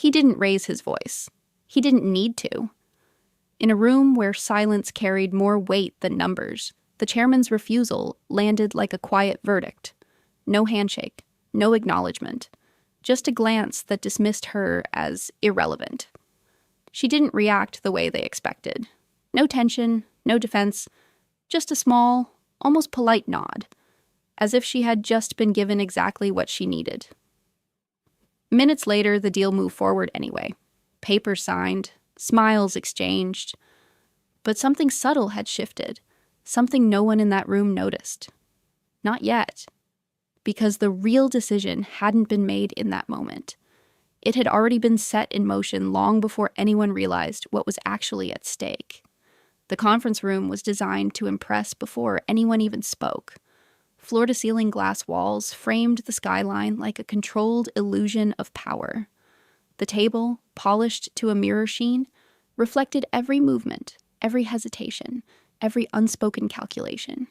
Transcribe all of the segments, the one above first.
He didn't raise his voice. He didn't need to. In a room where silence carried more weight than numbers, the chairman's refusal landed like a quiet verdict. No handshake, no acknowledgement, just a glance that dismissed her as irrelevant. She didn't react the way they expected. No tension, no defense, just a small, almost polite nod, as if she had just been given exactly what she needed. Minutes later, the deal moved forward anyway. Papers signed, smiles exchanged. But something subtle had shifted, something no one in that room noticed. Not yet, because the real decision hadn't been made in that moment. It had already been set in motion long before anyone realized what was actually at stake. The conference room was designed to impress before anyone even spoke. Floor-to-ceiling glass walls framed the skyline like a controlled illusion of power. The table, polished to a mirror sheen, reflected every movement, every hesitation, every unspoken calculation.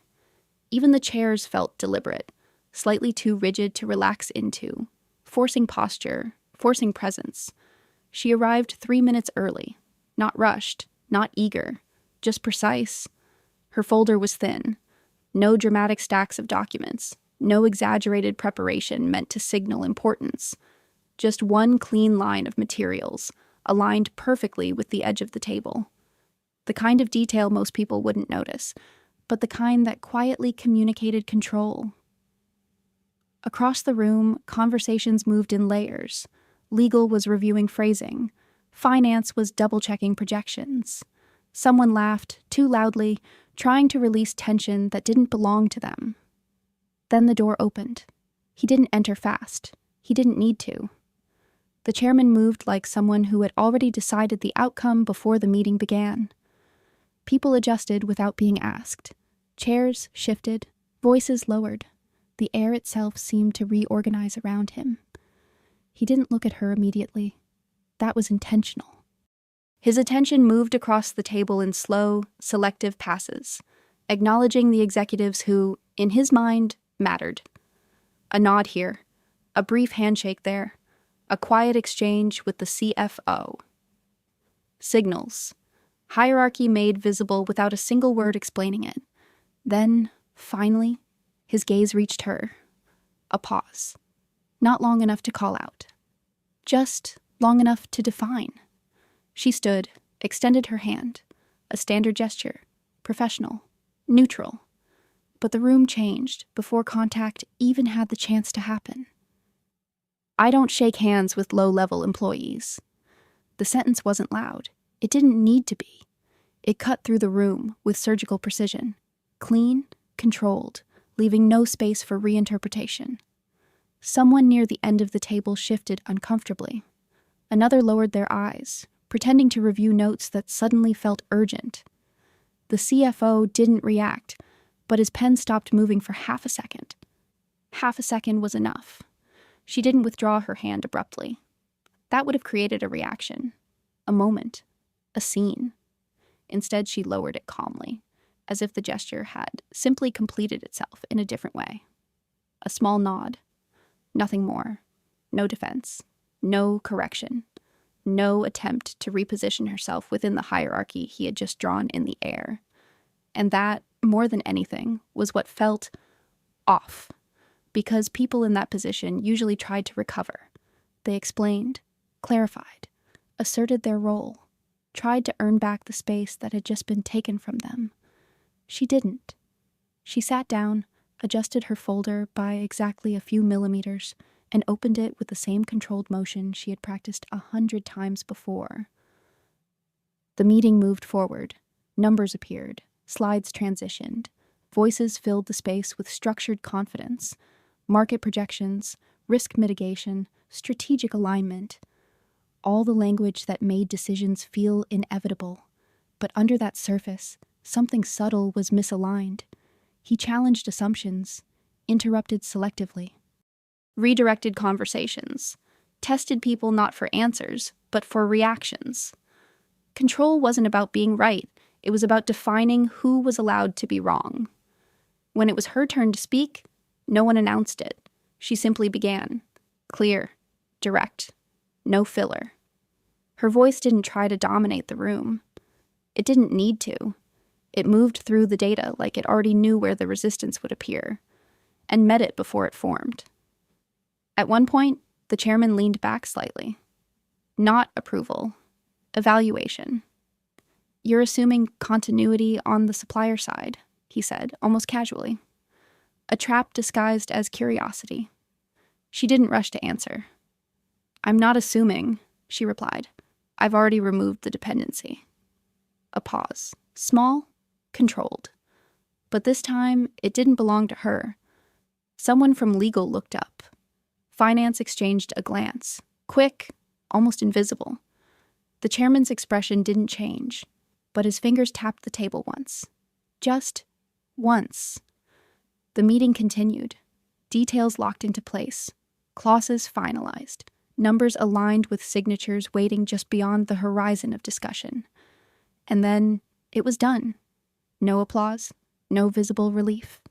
Even the chairs felt deliberate, slightly too rigid to relax into, forcing posture, forcing presence. She arrived 3 minutes early, not rushed, not eager, just precise. Her folder was thin. No dramatic stacks of documents, no exaggerated preparation meant to signal importance. Just one clean line of materials, aligned perfectly with the edge of the table. The kind of detail most people wouldn't notice, but the kind that quietly communicated control. Across the room, conversations moved in layers. Legal was reviewing phrasing. Finance was double-checking projections. Someone laughed, too loudly, trying to release tension that didn't belong to them. Then the door opened. He didn't enter fast. He didn't need to. The chairman moved like someone who had already decided the outcome before the meeting began. People adjusted without being asked. Chairs shifted, voices lowered. The air itself seemed to reorganize around him. He didn't look at her immediately. That was intentional. His attention moved across the table in slow, selective passes, acknowledging the executives who, in his mind, mattered. A nod here, a brief handshake there, a quiet exchange with the CFO. Signals. Hierarchy made visible without a single word explaining it. Then, finally, his gaze reached her. A pause. Not long enough to call out. Just long enough to define. She stood, extended her hand. A standard gesture. Professional. Neutral. But the room changed before contact even had the chance to happen. I don't shake hands with low-level employees. The sentence wasn't loud. It didn't need to be. It cut through the room with surgical precision. Clean, controlled, leaving no space for reinterpretation. Someone near the end of the table shifted uncomfortably. Another lowered their eyes, pretending to review notes that suddenly felt urgent. The CFO didn't react, but his pen stopped moving for half a second. Half a second was enough. She didn't withdraw her hand abruptly. That would have created a reaction, a moment, a scene. Instead, she lowered it calmly, as if the gesture had simply completed itself in a different way. A small nod. Nothing more. No defense. No correction. No attempt to reposition herself within the hierarchy he had just drawn in the air. And that, more than anything, was what felt off. Because people in that position usually tried to recover. They explained, clarified, asserted their role, tried to earn back the space that had just been taken from them. She didn't. She sat down, adjusted her folder by exactly a few millimeters, and opened it with the same controlled motion she had practiced 100 times before. The meeting moved forward. Numbers appeared. Slides transitioned. Voices filled the space with structured confidence. Market projections, risk mitigation, strategic alignment. All the language that made decisions feel inevitable. But under that surface, something subtle was misaligned. He challenged assumptions, interrupted selectively, redirected conversations, tested people not for answers, but for reactions. Control wasn't about being right. It was about defining who was allowed to be wrong. When it was her turn to speak, no one announced it. She simply began. Clear, direct, no filler. Her voice didn't try to dominate the room. It didn't need to. It moved through the data like it already knew where the resistance would appear, and met it before it formed. At one point, the chairman leaned back slightly. Not approval. Evaluation. "You're assuming continuity on the supplier side," he said, almost casually. A trap disguised as curiosity. She didn't rush to answer. "I'm not assuming," she replied. "I've already removed the dependency." A pause. Small, controlled. But this time, it didn't belong to her. Someone from legal looked up. Finance exchanged a glance. Quick, almost invisible. The chairman's expression didn't change, but his fingers tapped the table once. Just once. The meeting continued. Details locked into place. Clauses finalized. Numbers aligned with signatures waiting just beyond the horizon of discussion. And then it was done. No applause, no visible relief.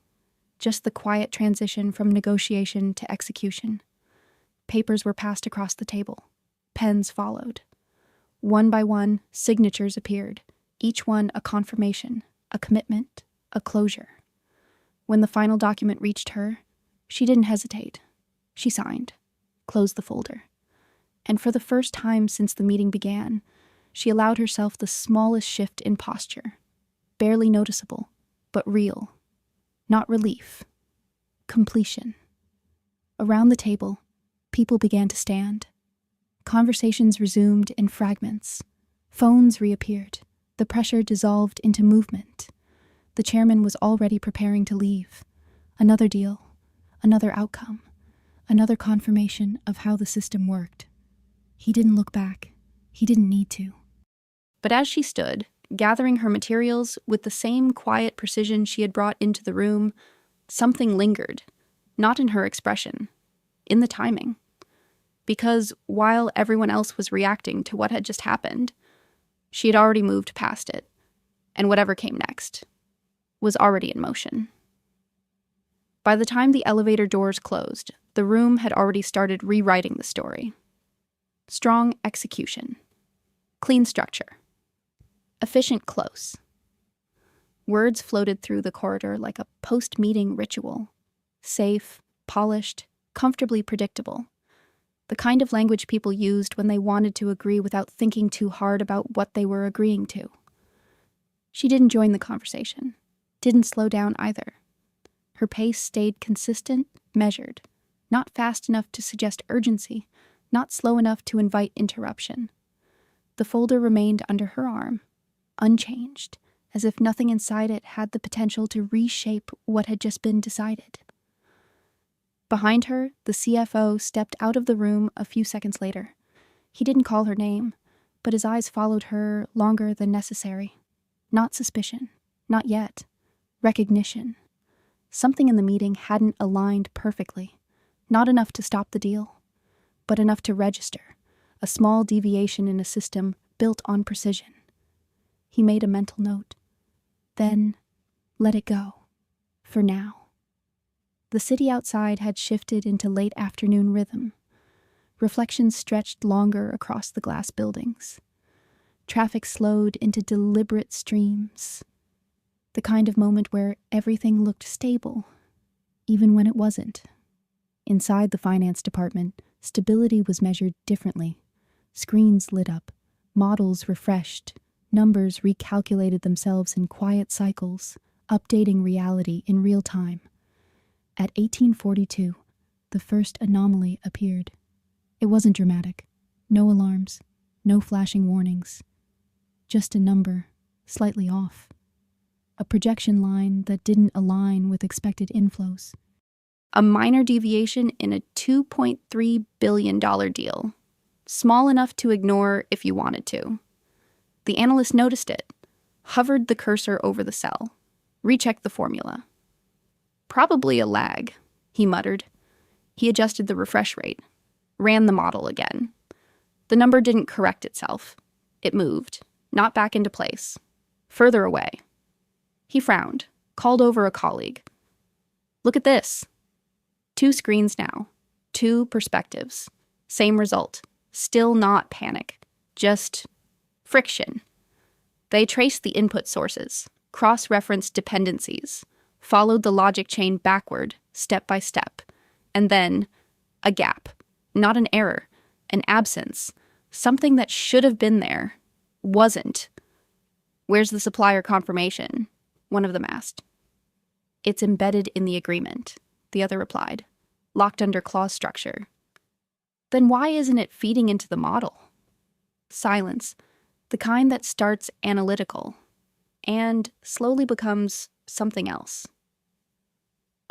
Just the quiet transition from negotiation to execution. Papers were passed across the table. Pens followed. One by one, signatures appeared, each one a confirmation, a commitment, a closure. When the final document reached her, she didn't hesitate. She signed, closed the folder. And for the first time since the meeting began, she allowed herself the smallest shift in posture. Barely noticeable, but real. Not relief. Completion. Around the table, people began to stand. Conversations resumed in fragments. Phones reappeared. The pressure dissolved into movement. The chairman was already preparing to leave. Another deal. Another outcome. Another confirmation of how the system worked. He didn't look back. He didn't need to. But as she stood, gathering her materials with the same quiet precision she had brought into the room, something lingered, not in her expression, in the timing. Because while everyone else was reacting to what had just happened, she had already moved past it, and whatever came next was already in motion. By the time the elevator doors closed, the room had already started rewriting the story. Strong execution. Clean structure. Efficient close. Words floated through the corridor like a post-meeting ritual. Safe, polished, comfortably predictable. The kind of language people used when they wanted to agree without thinking too hard about what they were agreeing to. She didn't join the conversation. Didn't slow down either. Her pace stayed consistent, measured. Not fast enough to suggest urgency. Not slow enough to invite interruption. The folder remained under her arm, unchanged, as if nothing inside it had the potential to reshape what had just been decided. Behind her, the CFO stepped out of the room a few seconds later. He didn't call her name, but his eyes followed her longer than necessary. Not suspicion. Not yet. Recognition. Something in the meeting hadn't aligned perfectly. Not enough to stop the deal, but enough to register. A small deviation in a system built on precision. He made a mental note. Then, let it go. For now. The city outside had shifted into late afternoon rhythm. Reflections stretched longer across the glass buildings. Traffic slowed into deliberate streams. The kind of moment where everything looked stable, even when it wasn't. Inside the finance department, stability was measured differently. Screens lit up, models refreshed, numbers recalculated themselves in quiet cycles, updating reality in real time. At 1842, the first anomaly appeared. It wasn't dramatic. No alarms, no flashing warnings. Just a number, slightly off. A projection line that didn't align with expected inflows. A minor deviation in a $2.3 billion deal. Small enough to ignore if you wanted to. The analyst noticed it, hovered the cursor over the cell, rechecked the formula. Probably a lag, he muttered. He adjusted the refresh rate, ran the model again. The number didn't correct itself. It moved, not back into place, further away. He frowned, called over a colleague. Look at this. 2 screens now, 2 perspectives. Same result. Still not panic. just friction. They traced the input sources, cross-referenced dependencies, followed the logic chain backward, step by step, and then a gap, not an error, an absence, something that should have been there, wasn't. "Where's the supplier confirmation?" one of them asked. "It's embedded in the agreement," the other replied, "locked under clause structure." "Then why isn't it feeding into the model?" Silence, the kind that starts analytical and slowly becomes something else.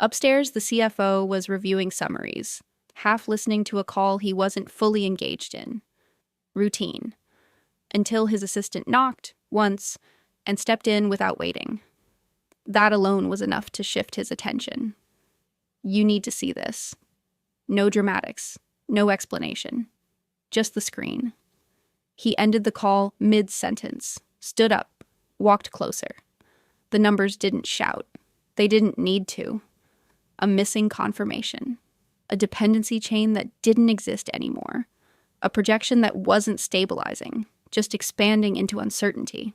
Upstairs, the CFO was reviewing summaries, half listening to a call he wasn't fully engaged in. Routine. Until his assistant knocked once and stepped in without waiting. That alone was enough to shift his attention. "You need to see this." No dramatics, no explanation, just the screen. He ended the call mid-sentence, stood up, walked closer. The numbers didn't shout. They didn't need to. A missing confirmation. A dependency chain that didn't exist anymore. A projection that wasn't stabilizing, just expanding into uncertainty.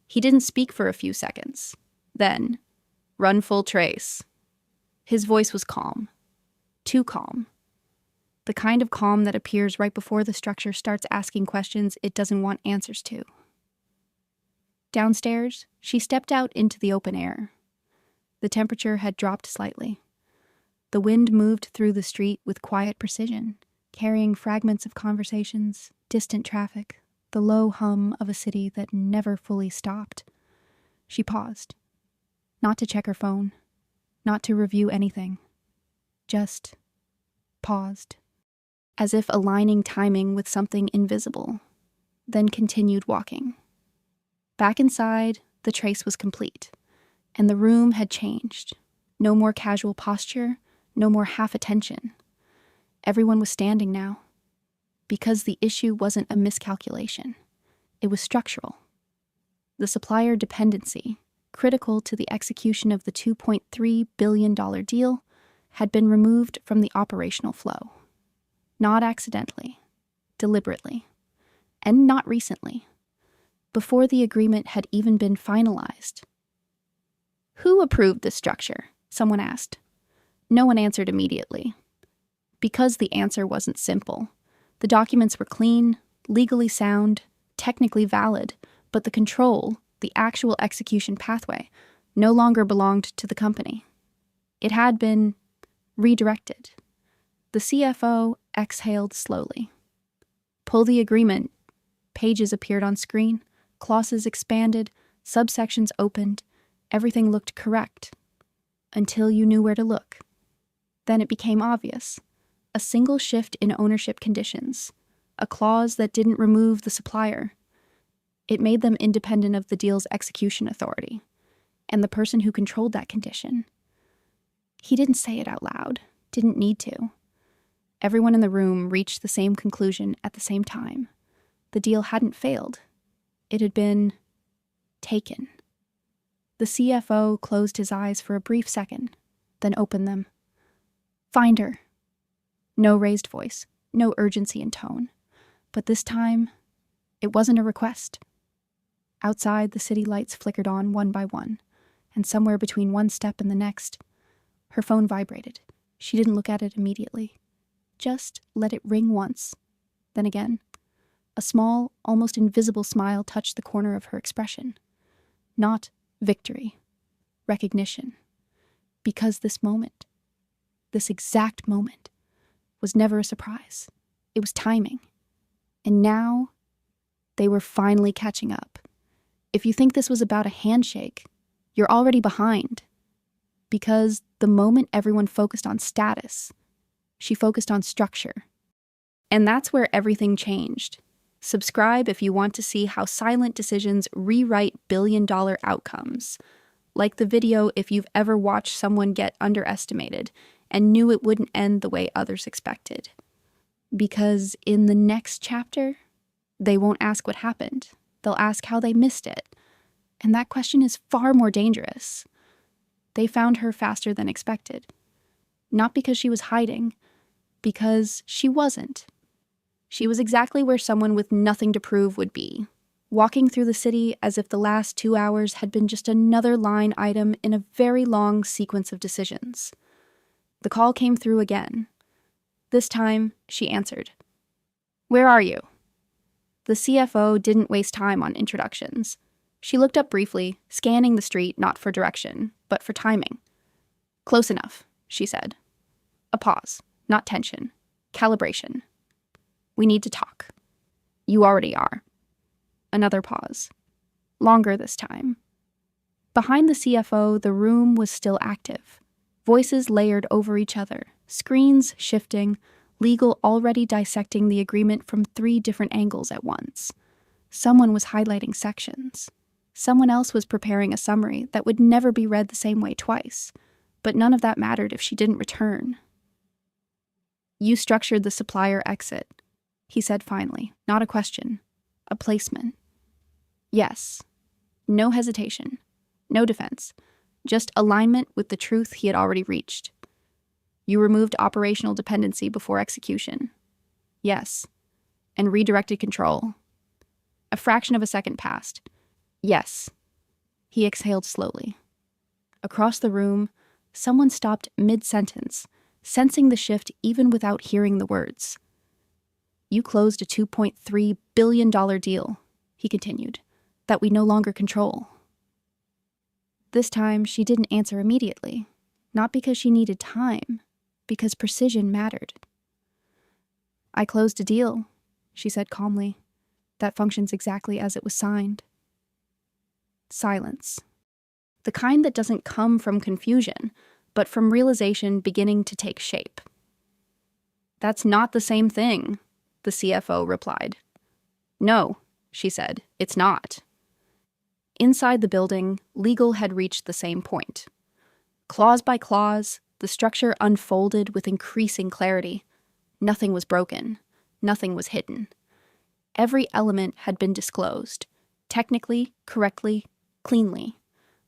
He didn't speak for a few seconds. Then, "Run full trace." His voice was calm. Too calm. The kind of calm that appears right before the structure starts asking questions it doesn't want answers to. Downstairs, she stepped out into the open air. The temperature had dropped slightly. The wind moved through the street with quiet precision, carrying fragments of conversations, distant traffic, the low hum of a city that never fully stopped. She paused. Not to check her phone, not to review anything. Just paused, as if aligning timing with something invisible, then continued walking. Back inside, the trace was complete, and the room had changed. No more casual posture, no more half attention. Everyone was standing now, because the issue wasn't a miscalculation. It was structural. The supplier dependency, critical to the execution of the $2.3 billion deal, had been removed from the operational flow. Not accidentally, deliberately, and not recently, before the agreement had even been finalized. "Who approved this structure?" someone asked. No one answered immediately. Because the answer wasn't simple. The documents were clean, legally sound, technically valid, but the control, the actual execution pathway, no longer belonged to the company. It had been redirected. The CFO exhaled slowly. "Pull the agreement." Pages appeared on screen, clauses expanded, subsections opened, everything looked correct. Until you knew where to look. Then it became obvious. A single shift in ownership conditions, a clause that didn't remove the supplier. It made them independent of the deal's execution authority, and the person who controlled that condition. He didn't say it out loud, didn't need to. Everyone in the room reached the same conclusion at the same time. The deal hadn't failed. It had been taken. The CFO closed his eyes for a brief second, then opened them. "Find her." No raised voice, no urgency in tone. But this time, it wasn't a request. Outside, the city lights flickered on one by one, and somewhere between one step and the next, her phone vibrated. She didn't look at it immediately. Just let it ring once. Then again, a small, almost invisible smile touched the corner of her expression. Not victory, recognition. Because this moment, this exact moment, was never a surprise. It was timing. And now, they were finally catching up. If you think this was about a handshake, you're already behind. Because the moment everyone focused on status, she focused on structure. And that's where everything changed. Subscribe if you want to see how silent decisions rewrite billion-dollar outcomes. Like the video if you've ever watched someone get underestimated and knew it wouldn't end the way others expected. Because in the next chapter, they won't ask what happened. They'll ask how they missed it. And that question is far more dangerous. They found her faster than expected. Not because she was hiding, because she wasn't. She was exactly where someone with nothing to prove would be, walking through the city as if the last 2 hours had been just another line item in a very long sequence of decisions. The call came through again. This time, she answered. "Where are you?" The CFO didn't waste time on introductions. She looked up briefly, scanning the street not for direction, but for timing. "Close enough," she said. A pause, not tension. Calibration. "We need to talk." "You already are." Another pause. Longer this time. Behind the CFO, the room was still active. Voices layered over each other, screens shifting, legal already dissecting the agreement from 3 different angles at once. Someone was highlighting sections. Someone else was preparing a summary that would never be read the same way twice, but none of that mattered if she didn't return. "You structured the supplier exit," he said finally, not a question, a placement. Yes. No hesitation. No defense. Just alignment with the truth he had already reached. "You removed operational dependency before execution." Yes. "And redirected control." A fraction of a second passed. Yes. He exhaled slowly. Across the room, someone stopped mid-sentence, sensing the shift even without hearing the words. "You closed a $2.3 billion deal," he continued, "that we no longer control." This time, she didn't answer immediately, not because she needed time, because precision mattered. "I closed a deal," she said calmly, "that functions exactly as it was signed." Silence. The kind that doesn't come from confusion, but from realization beginning to take shape. "That's not the same thing," the CFO replied. "No," she said, "it's not." Inside the building, legal had reached the same point. Clause by clause, the structure unfolded with increasing clarity. Nothing was broken. Nothing was hidden. Every element had been disclosed, technically, correctly, cleanly.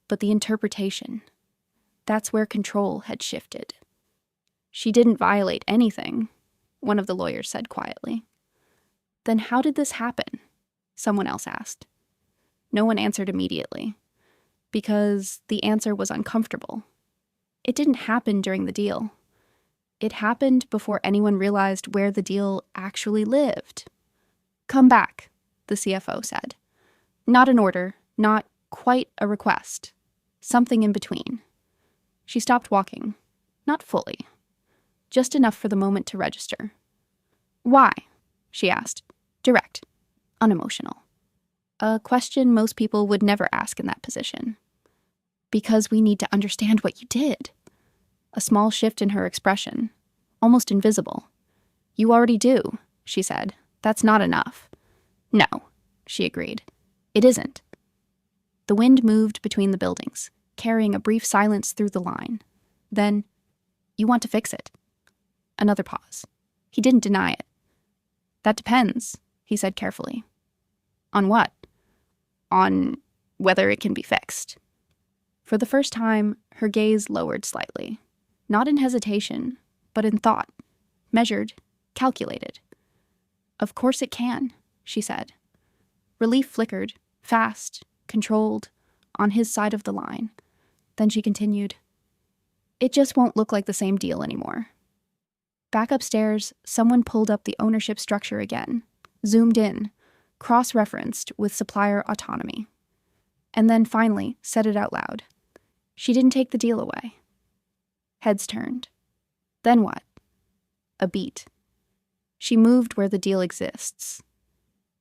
But the interpretation, that's where control had shifted. "She didn't violate anything," one of the lawyers said quietly. "Then how did this happen?" someone else asked. No one answered immediately, because the answer was uncomfortable. It didn't happen during the deal. It happened before anyone realized where the deal actually lived. "Come back," the CFO said. Not an order, not quite a request. Something in between. She stopped walking. Not fully. Just enough for the moment to register. "Why?" she asked. Direct. Unemotional. A question most people would never ask in that position. "Because we need to understand what you did." A small shift in her expression. Almost invisible. "You already do," she said. "That's not enough." "No," she agreed. "It isn't." The wind moved between the buildings, carrying a brief silence through the line. Then, "You want to fix it." Another pause. He didn't deny it. "That depends," he said carefully. "On what?" "On whether it can be fixed." For the first time, her gaze lowered slightly. Not in hesitation, but in thought. Measured, calculated. "Of course it can," she said. Relief flickered, fast, controlled, on his side of the line. Then she continued, "It just won't look like the same deal anymore." Back upstairs, someone pulled up the ownership structure again, zoomed in, cross-referenced with supplier autonomy. And then finally said it out loud. She didn't take the deal away. Heads turned. Then what? A beat. She moved where the deal exists.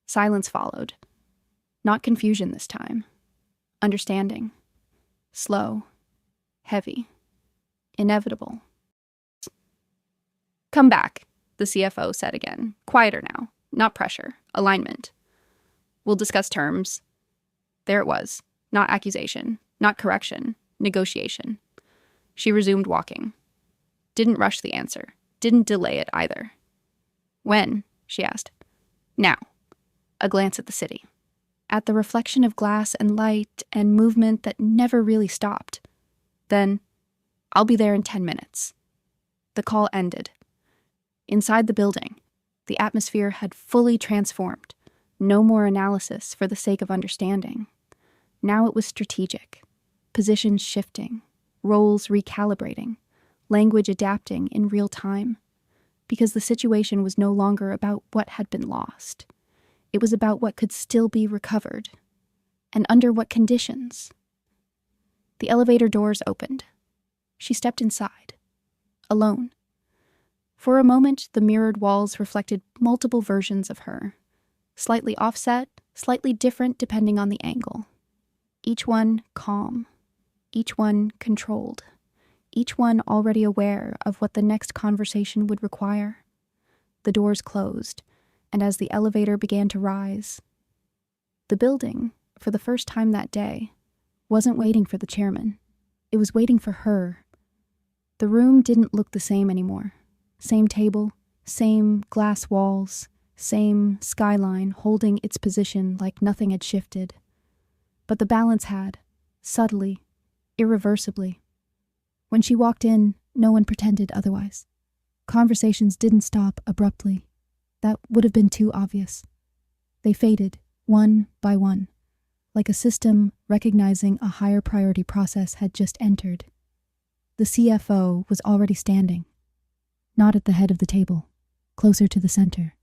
Silence followed. Not confusion this time. Understanding. Slow. Heavy. Inevitable. "Come back," the CFO said again. Quieter now. Not pressure. Alignment. "We'll discuss terms." There it was. Not accusation. Not correction. Negotiation. She resumed walking. Didn't rush the answer. Didn't delay it either. "When?" she asked. "Now." A glance at the city. At the reflection of glass and light and movement that never really stopped. Then, "I'll be there in 10 minutes." The call ended. Inside the building, The atmosphere had fully transformed. No more analysis for the sake of understanding. Now it was strategic. Positions shifting, roles recalibrating, language adapting in real time. Because the situation was no longer about what had been lost. It was about what could still be recovered. And under what conditions? The elevator doors opened. She stepped inside. Alone. For a moment, the mirrored walls reflected multiple versions of her. Slightly offset, slightly different depending on the angle. Each one calm. Each one controlled. Each one already aware of what the next conversation would require. The doors closed, and as the elevator began to rise, the building, for the first time that day, wasn't waiting for the chairman. It was waiting for her. The room didn't look the same anymore. Same table, same glass walls, same skyline holding its position like nothing had shifted. But the balance had, subtly, irreversibly. When she walked in, no one pretended otherwise. Conversations didn't stop abruptly. That would have been too obvious. They faded, one by one, like a system recognizing a higher priority process had just entered. The CFO was already standing, not at the head of the table, closer to the center.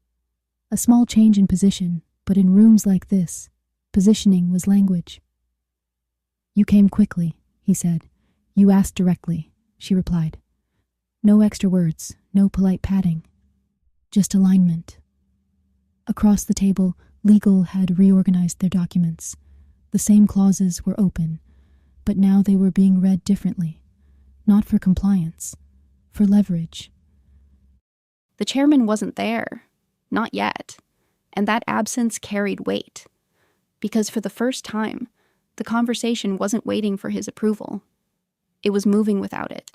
A small change in position, but in rooms like this, positioning was language. "You came quickly," he said. "You asked directly," she replied. No extra words, no polite padding. Just alignment. Across the table, legal had reorganized their documents. The same clauses were open, but now they were being read differently. Not for compliance, for leverage. The chairman wasn't there. Not yet. And that absence carried weight. Because for the first time, the conversation wasn't waiting for his approval. It was moving without it.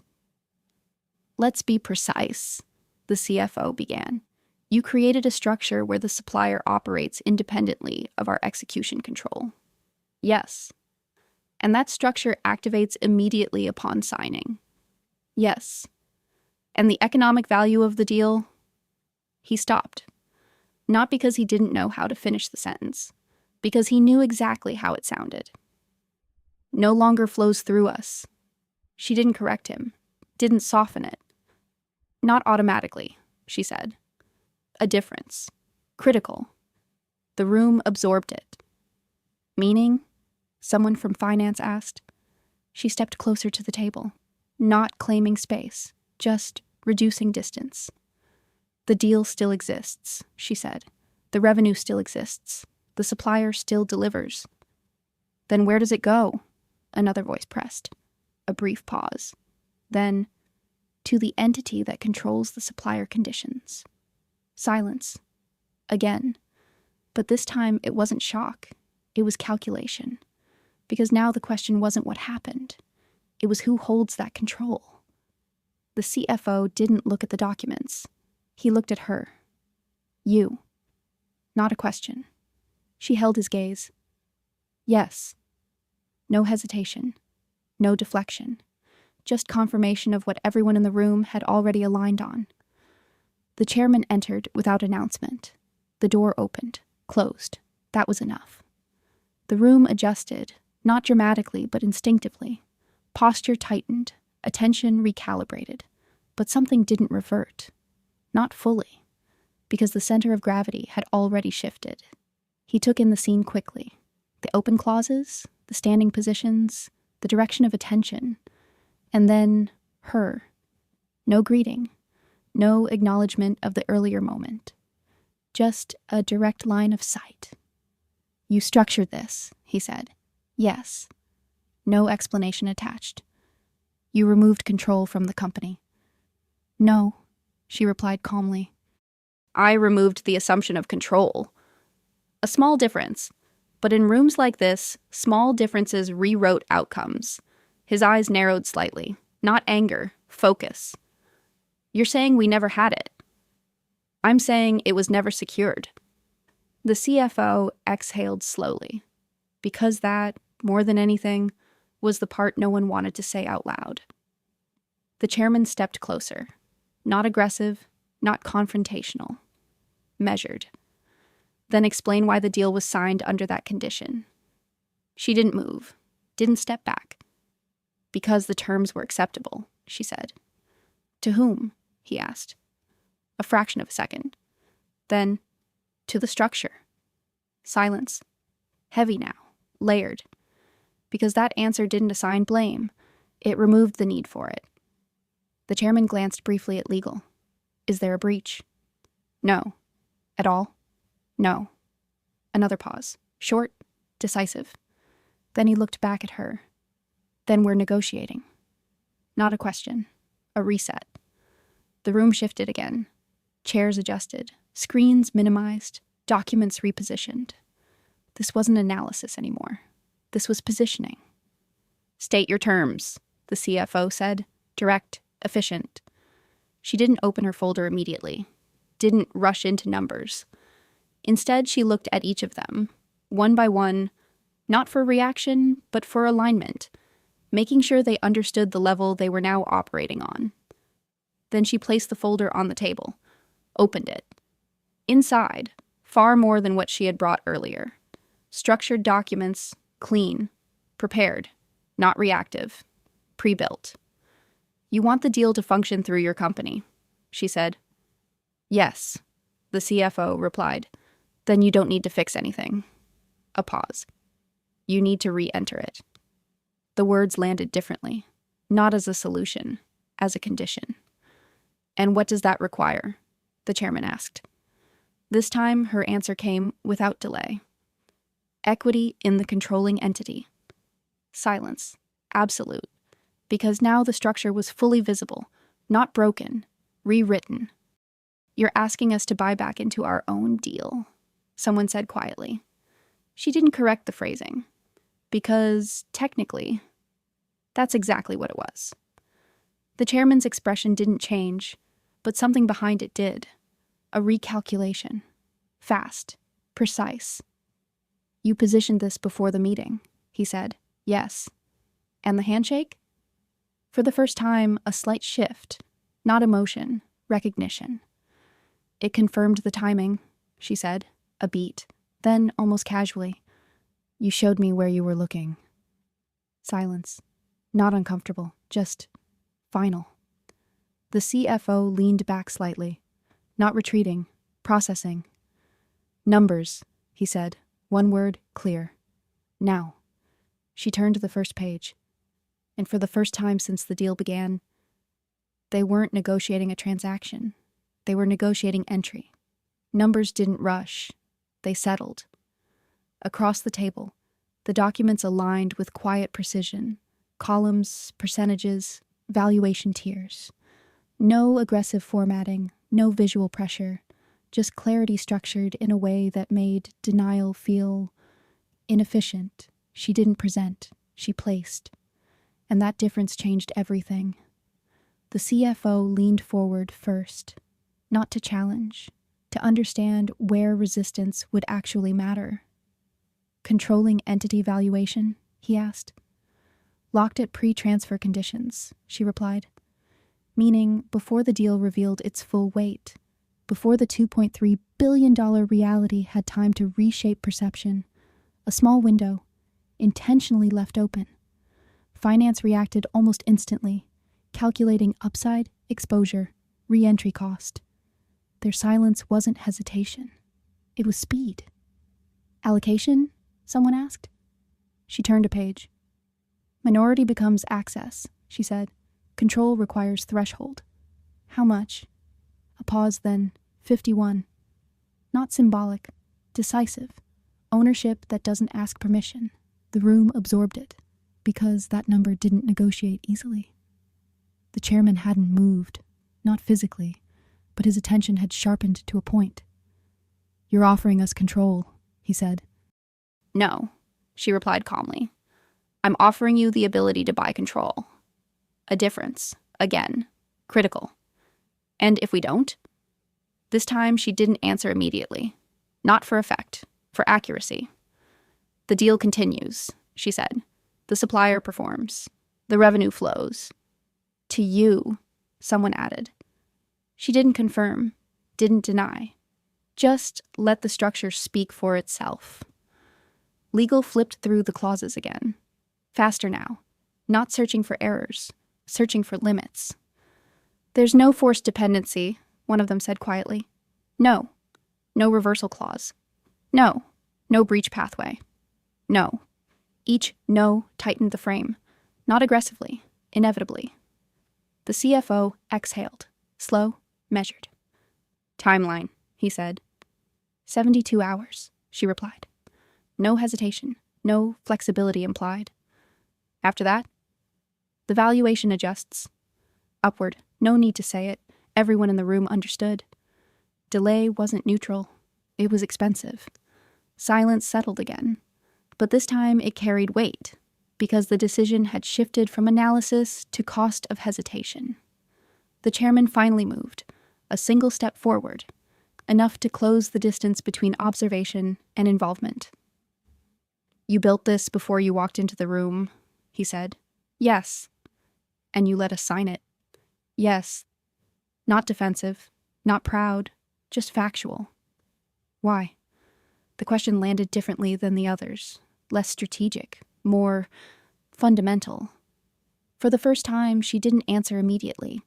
"Let's be precise," the CFO began. "You created a structure where the supplier operates independently of our execution control." "Yes." "And that structure activates immediately upon signing." "Yes." "And the economic value of the deal?" He stopped. Not because he didn't know how to finish the sentence, because he knew exactly how it sounded. "No longer flows through us." She didn't correct him, didn't soften it. "Not automatically," she said. A difference. Critical. The room absorbed it. "Meaning?" someone from finance asked. She stepped closer to the table, not claiming space, just reducing distance. "The deal still exists," she said. "The revenue still exists. The supplier still delivers." "Then where does it go?" another voice pressed. A brief pause. Then, "To the entity that controls the supplier conditions." Silence. Again. But this time it wasn't shock. It was calculation. Because now the question wasn't what happened. It was who holds that control. The CFO didn't look at the documents. He looked at her. "You." Not a question. She held his gaze. "Yes." No hesitation. No deflection. Just confirmation of what everyone in the room had already aligned on. The chairman entered without announcement. The door opened, closed. That was enough. The room adjusted, not dramatically but instinctively. Posture tightened, attention recalibrated. But something didn't revert. Not fully, because the center of gravity had already shifted. He took in the scene quickly. The open clauses, the standing positions, the direction of attention, and then her. No greeting, no acknowledgement of the earlier moment. Just a direct line of sight. "You structured this," he said. "Yes." No explanation attached. "You removed control from the company." "No," she replied calmly. "I removed the assumption of control." A small difference. But in rooms like this, small differences rewrote outcomes. His eyes narrowed slightly. Not anger, focus. "You're saying we never had it." "I'm saying it was never secured." The CFO exhaled slowly, because that, more than anything, was the part no one wanted to say out loud. The chairman stepped closer. Not aggressive, not confrontational. measured. Then explain why the deal was signed under that condition. She didn't move, didn't step back. Because the terms were acceptable, she said. To whom? He asked. A fraction of a second. Then, to the structure. Silence. Heavy now, layered. Because that answer didn't assign blame, it removed the need for it. The chairman glanced briefly at legal. Is there a breach? No. At all? No. Another pause. Short, decisive. Then he looked back at her. Then we're negotiating. Not a question. A reset. The room shifted again. Chairs adjusted. Screens minimized. Documents repositioned. This wasn't analysis anymore. This was positioning. State your terms, the CFO said. Direct, efficient. She didn't open her folder immediately. Didn't rush into numbers. Instead, she looked at each of them, one by one, not for reaction, but for alignment, making sure they understood the level they were now operating on. Then she placed the folder on the table, opened it. Inside, far more than what she had brought earlier. Structured documents, clean, prepared, not reactive, pre-built. You want the deal to function through your company, she said. Yes, the CFO replied. Then you don't need to fix anything. A pause. You need to re-enter it. The words landed differently, not as a solution, as a condition. And what does that require? The chairman asked. This time, her answer came without delay. Equity in the controlling entity. Silence. Absolute. Because now the structure was fully visible, not broken, rewritten. You're asking us to buy back into our own deal, someone said quietly. She didn't correct the phrasing. Because, technically, that's exactly what it was. The chairman's expression didn't change, but something behind it did. A recalculation. Fast. Precise. You positioned this before the meeting, he said. Yes. And the handshake? For the first time, a slight shift. Not emotion, recognition. It confirmed the timing, she said, a beat. Then, almost casually, you showed me where you were looking. Silence. Not uncomfortable, just final. The CFO leaned back slightly, not retreating, processing. Numbers, he said, one word, clear. Now. She turned to the first page. And for the first time since the deal began, they weren't negotiating a transaction. They were negotiating entry. Numbers didn't rush. They settled. Across the table, the documents aligned with quiet precision. Columns, percentages, valuation tiers. No aggressive formatting, no visual pressure, just clarity structured in a way that made denial feel inefficient. She didn't present, she placed. And that difference changed everything. The CFO leaned forward first, not to challenge, to understand where resistance would actually matter. Controlling entity valuation, he asked. Locked at pre-transfer conditions, she replied. Meaning before the deal revealed its full weight, before the $2.3 billion reality had time to reshape perception, a small window, intentionally left open. Finance reacted almost instantly, calculating upside, exposure, re-entry cost. Their silence wasn't hesitation. It was speed. Allocation? Someone asked. She turned a page. Minority becomes access, she said. Control requires threshold. How much? A pause, then 51. Not symbolic, decisive. Ownership that doesn't ask permission. The room absorbed it, because that number didn't negotiate easily. The chairman hadn't moved, not physically, but his attention had sharpened to a point. You're offering us control, he said. No, she replied calmly. I'm offering you the ability to buy control. A difference, again, critical. And if we don't? This time she didn't answer immediately. Not for effect, for accuracy. The deal continues, she said. The supplier performs. The revenue flows. To you, someone added. She didn't confirm, didn't deny. Just let the structure speak for itself. Legal flipped through the clauses again. Faster now. Not searching for errors, searching for limits. There's no forced dependency, one of them said quietly. No. No reversal clause. No. No breach pathway. No. Each no tightened the frame. Not aggressively, inevitably. The CFO exhaled. Slow, measured. Timeline, he said. 72 hours, she replied. No hesitation, no flexibility implied. After that, the valuation adjusts. Upward, no need to say it. Everyone in the room understood. Delay wasn't neutral. It was expensive. Silence settled again. But this time it carried weight, because the decision had shifted from analysis to cost of hesitation. The chairman finally moved, a single step forward, enough to close the distance between observation and involvement. You built this before you walked into the room, he said. Yes. And you let us sign it. Yes. Not defensive, not proud, just factual. Why? The question landed differently than the others, less strategic, more fundamental. For the first time, she didn't answer immediately,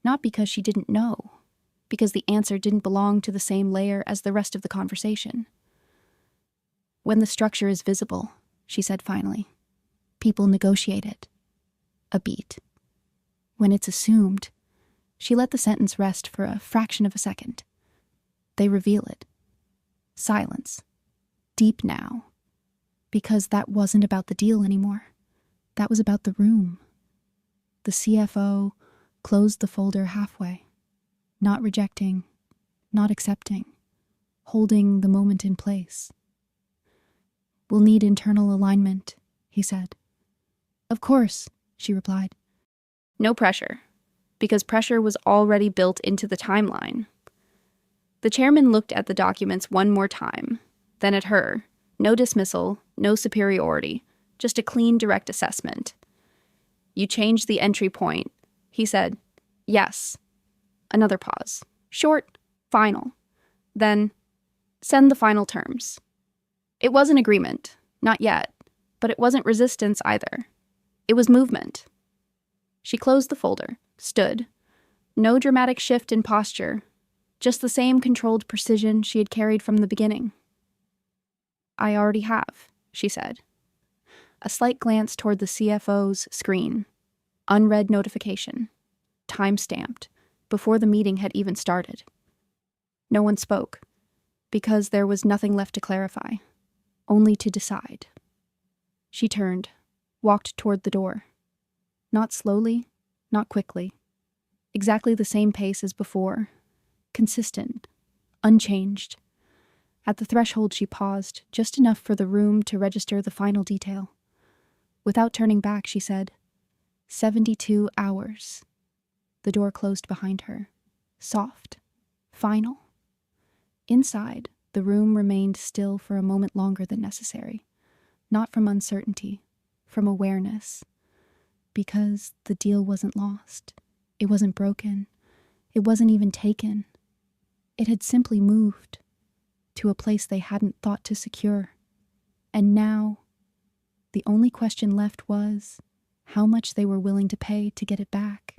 not because she didn't know, because the answer didn't belong to the same layer as the rest of the conversation. When the structure is visible, she said finally, people negotiate it. A beat. When it's assumed, she let the sentence rest for a fraction of a second. They reveal it. Silence. Deep now. Because that wasn't about the deal anymore. That was about the room. The CFO closed the folder halfway, not rejecting, not accepting, holding the moment in place. We'll need internal alignment, he said. Of course, she replied. No pressure, because pressure was already built into the timeline. The chairman looked at the documents one more time, then at her. No dismissal, no superiority, just a clean, direct assessment. You changed the entry point, he said. Yes. Another pause. Short, final. Then, send the final terms. It wasn't agreement, not yet, but it wasn't resistance either. It was movement. She closed the folder, stood. No dramatic shift in posture, just the same controlled precision she had carried from the beginning. I already have, she said. A slight glance toward the CFO's screen. Unread notification. Time-stamped, before the meeting had even started. No one spoke, because there was nothing left to clarify, only to decide. She turned, walked toward the door. Not slowly, not quickly. Exactly the same pace as before. Consistent, unchanged. At the threshold she paused, just enough for the room to register the final detail. Without turning back, she said, 72 hours. The door closed behind her. Soft. Final. Inside, the room remained still for a moment longer than necessary. Not from uncertainty, from awareness. Because the deal wasn't lost. It wasn't broken. It wasn't even taken. It had simply moved to a place they hadn't thought to secure. And now, the only question left was how much they were willing to pay to get it back.